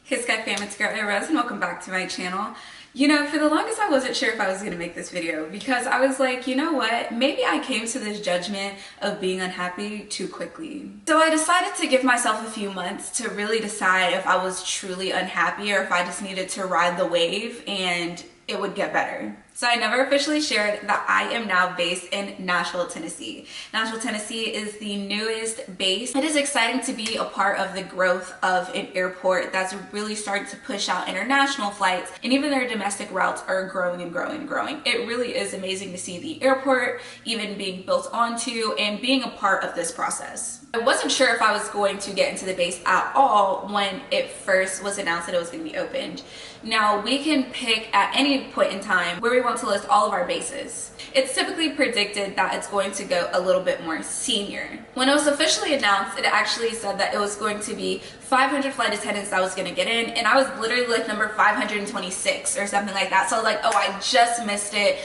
Hey Sky fam, it's girl Ariel and welcome back to my channel. You know, for the longest I wasn't sure if I was going to make this video because I was like, you know what, maybe I came to this judgment of being unhappy too quickly. So I decided to give myself a few months to really decide if I was truly unhappy or if I just needed to ride the wave and it would get better. So I never officially shared that I am now based in Nashville, Tennessee. Nashville, Tennessee is the newest base. It is exciting to be a part of the growth of an airport that's really starting to push out international flights, and even their domestic routes are growing and growing and growing. It really is amazing to see the airport even being built onto and being a part of this process. I wasn't sure if I was going to get into the base at all when it first was announced that it was going to be opened. Now, we can pick at any point in time where we want to list all of our bases. It's typically predicted that it's going to go a little bit more senior. When it was officially announced, it actually said that it was going to be 500 flight attendants that was going to get in, and I was literally like number 526 or something like that. So I was like, oh, I just missed it.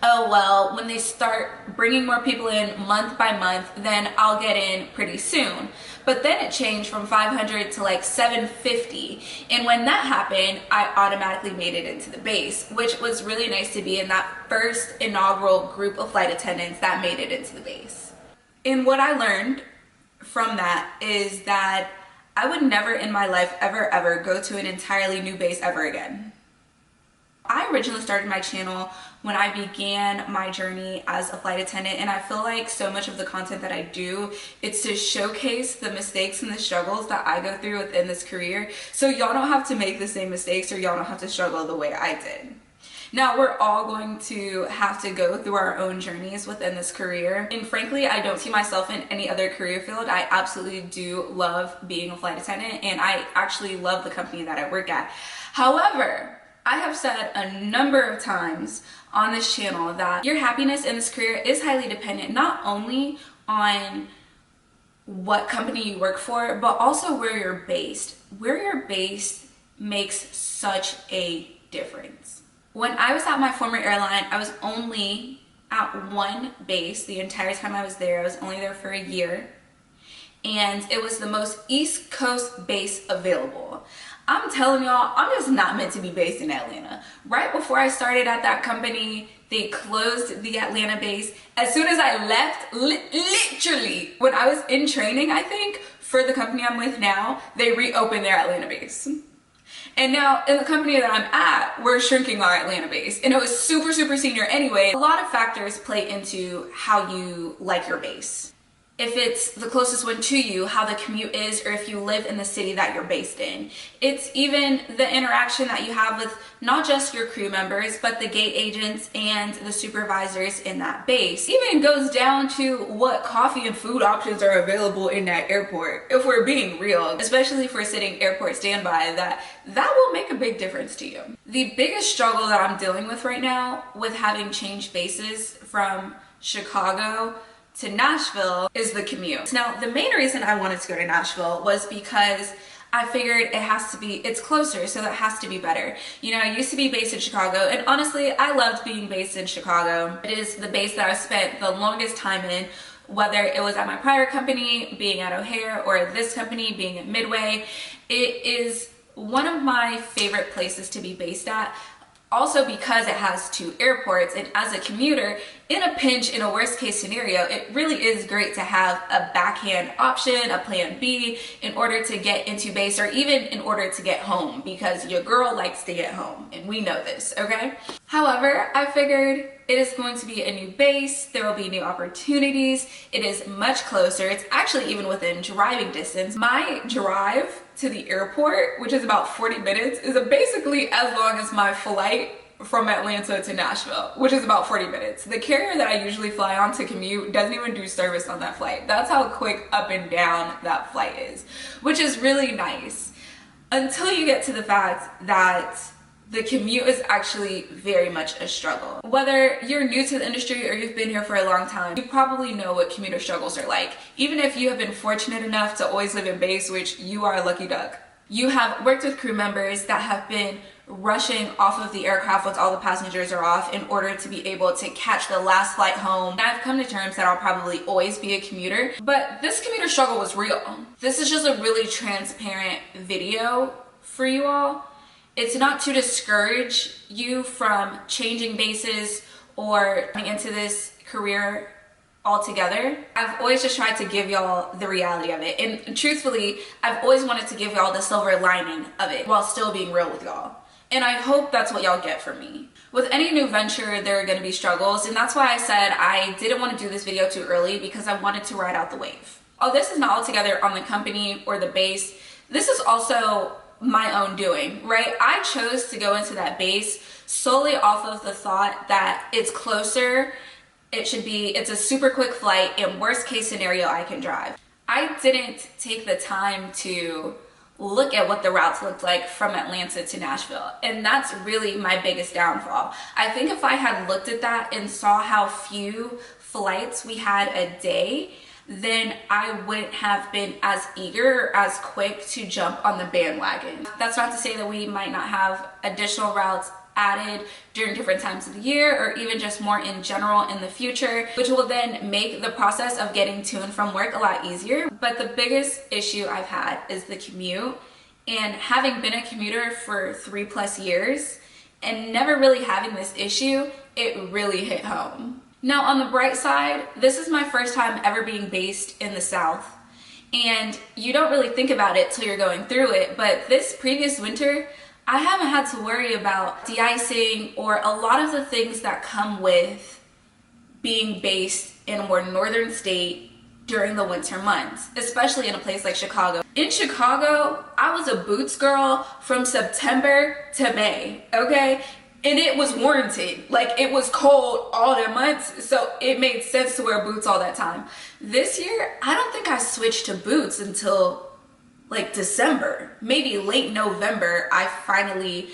Oh well, when they start bringing more people in month by month, then I'll get in pretty soon. But then it changed from 500 to like 750. And when that happened, I automatically made it into the base, which was really nice to be in that first inaugural group of flight attendants that made it into the base. And what I learned from that is that I would never in my life ever go to an entirely new base ever again. I originally started my channel when I began my journey as a flight attendant, and I feel like so much of the content that I do, it's to showcase the mistakes and the struggles that I go through within this career, so y'all don't have to make the same mistakes or y'all don't have to struggle the way I did. Now, we're all going to have to go through our own journeys within this career, and frankly, I don't see myself in any other career field. I absolutely do love being a flight attendant, and I actually love the company that I work at. However, I have said a number of times on this channel that your happiness in this career is highly dependent not only on what company you work for, but also where you're based. Where you're based makes such a difference. When I was at my former airline, I was only at one base the entire time I was there. I was only there for a year, and it was the most East Coast base available. I'm telling y'all, I'm just not meant to be based in Atlanta. Right before I started at that company, they closed the Atlanta base. As soon as I left, literally, when I was in training, I think, for the company I'm with now, they reopened their Atlanta base. And now in the company that I'm at, we're shrinking our Atlanta base. And it was super senior anyway. A lot of factors play into how you like your base. If it's the closest one to you, how the commute is, or if you live in the city that you're based in. It's even the interaction that you have with not just your crew members, but the gate agents and the supervisors in that base. It even goes down to what coffee and food options are available in that airport. If we're being real, especially if we're sitting airport standby, that will make a big difference to you. The biggest struggle that I'm dealing with right now with having changed bases from Chicago to Nashville is the commute. Now, the main reason I wanted to go to Nashville was because I figured it's closer, so that has to be better. You know, I used to be based in Chicago, and honestly, I loved being based in Chicago. It is the base that I've spent the longest time in, whether it was at my prior company, being at O'Hare, or this company, being at Midway. It is one of my favorite places to be based at. Also because it has two airports, and as a commuter, in a pinch, in a worst case scenario, it really is great to have a backhand option, a plan B, in order to get into base or even in order to get home, because your girl likes to get home, and we know this, okay? However, I figured it is going to be a new base, there will be new opportunities, it is much closer, it's actually even within driving distance. My drive to the airport, which is about 40 minutes, is basically as long as my flight from Atlanta to Nashville, which is about 40 minutes. The carrier that I usually fly on to commute doesn't even do service on that flight. That's how quick up and down that flight is, which is really nice. Until you get to the fact that the commute is actually very much a struggle. Whether you're new to the industry or you've been here for a long time, you probably know what commuter struggles are like. Even if you have been fortunate enough to always live in base, which you are a lucky duck. You have worked with crew members that have been rushing off of the aircraft once all the passengers are off in order to be able to catch the last flight home. And I've come to terms that I'll probably always be a commuter, but this commuter struggle was real. This is just a really transparent video for you all. It's not to discourage you from changing bases or coming into this career altogether. I've always just tried to give y'all the reality of it. And truthfully, I've always wanted to give y'all the silver lining of it while still being real with y'all. And I hope that's what y'all get from me. With any new venture, there are gonna be struggles, and that's why I said I didn't want to do this video too early, because I wanted to ride out the wave. Oh, this is not altogether on the company or the base. This is also my own doing, right? I chose to go into that base solely off of the thought that it's closer, it's a super quick flight, and worst case scenario, I can drive. I didn't take the time to look at what the routes looked like from Atlanta to Nashville, and that's really my biggest downfall. I think if I had looked at that and saw how few flights we had a day, then I wouldn't have been as eager or as quick to jump on the bandwagon. That's not to say that we might not have additional routes added during different times of the year, or even just more in general in the future, which will then make the process of getting to and from work a lot easier. But the biggest issue I've had is the commute, and having been a commuter for 3+ years and never really having this issue, it really hit home. Now, on the bright side, this is my first time ever being based in the South, and you don't really think about it till you're going through it, but this previous winter, I haven't had to worry about de-icing or a lot of the things that come with being based in a more northern state during the winter months, especially in a place like Chicago. In Chicago, I was a boots girl from September to May, okay? And it was warranted. Like, it was cold all the months, so it made sense to wear boots all that time. This year, I don't think I switched to boots until like December, maybe late November. I finally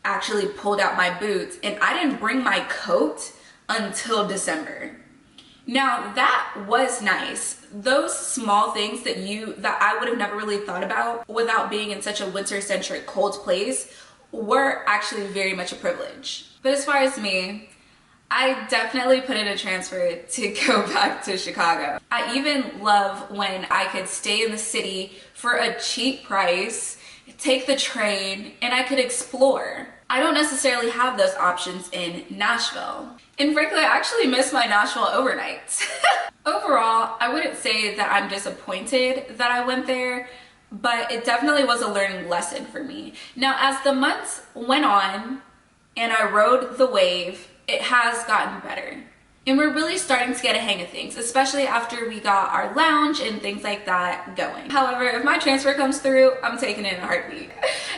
actually pulled out my boots, and I didn't bring my coat until December. Now, that was nice. Those small things that I would have never really thought about without being in such a winter-centric cold place were actually very much a privilege. But as far as me, I definitely put in a transfer to go back to Chicago. I even love when I could stay in the city for a cheap price, take the train, and I could explore. I don't necessarily have those options in Nashville. And frankly, I actually miss my Nashville overnights. Overall, I wouldn't say that I'm disappointed that I went there, but it definitely was a learning lesson for me. Now, as the months went on and I rode the wave, it has gotten better. And we're really starting to get a hang of things, especially after we got our lounge and things like that going. However, if my transfer comes through, I'm taking it in a heartbeat.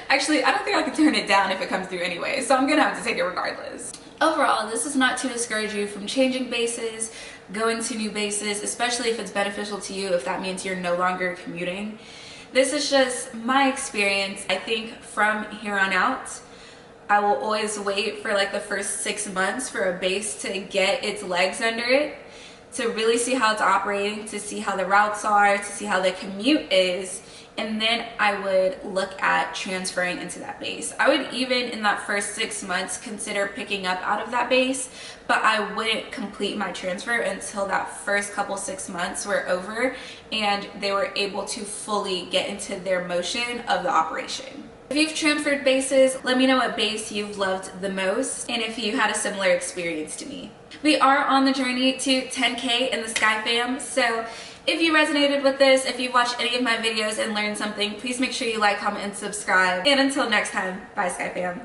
Actually, I don't think I can turn it down if it comes through anyway, so I'm gonna have to take it regardless. Overall, this is not to discourage you from changing bases, going to new bases, especially if it's beneficial to you, if that means you're no longer commuting. This is just my experience. I think from here on out, I will always wait for like the first 6 months for a base to get its legs under it, to really see how it's operating, to see how the routes are, to see how the commute is, and then I would look at transferring into that base. I would even in that first 6 months consider picking up out of that base, but I wouldn't complete my transfer until that first couple 6 months were over and they were able to fully get into their motion of the operation. If you've transferred bases, let me know what base you've loved the most and if you had a similar experience to me. We are on the journey to 10K in the Sky Fam, so if you resonated with this, if you watched any of my videos and learned something, please make sure you like, comment, and subscribe. And until next time, bye Sky Fam.